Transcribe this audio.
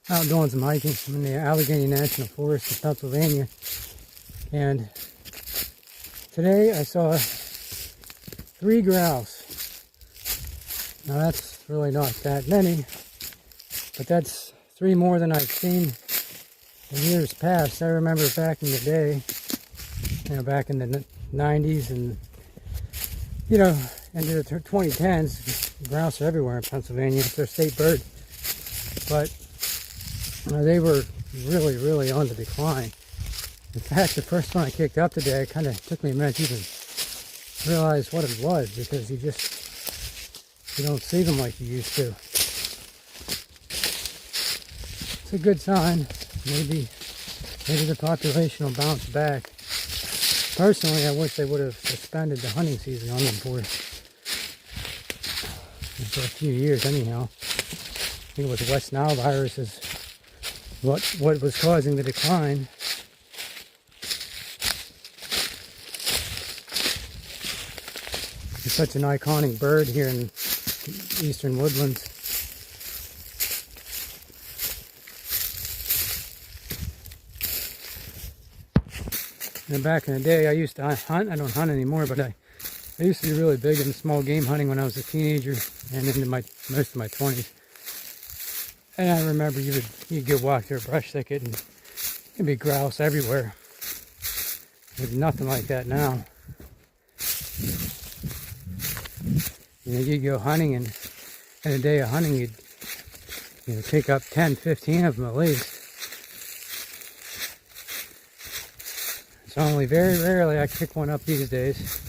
out doing some hiking. I'm in the Allegheny National Forest in Pennsylvania, and today I saw 3 grouse. Now that's really not that many, but that's 3 more than I've seen in years past. I remember back in the day, back in the 90s and, into the 2010s, grouse are everywhere in Pennsylvania. It's their state bird. But they were really, really on the decline. In fact, the first one I kicked up today, it kind of took me a minute to even realize what it was, because you don't see them like you used to. It's a good sign. Maybe the population will bounce back. Personally, I wish they would have suspended the hunting season on them for a few years anyhow. I think it was West Nile virus is what was causing the decline. It's such an iconic bird here in the eastern woodlands. And back in the day, I used to hunt. I don't hunt anymore, but I used to be really big in small game hunting when I was a teenager and into most of my 20s. And I remember you'd go walk through a brush thicket and there'd be grouse everywhere. There's nothing like that now. You'd go hunting, and in a day of hunting, you'd pick up 10, 15 of them at least. It's only very rarely I pick one up these days.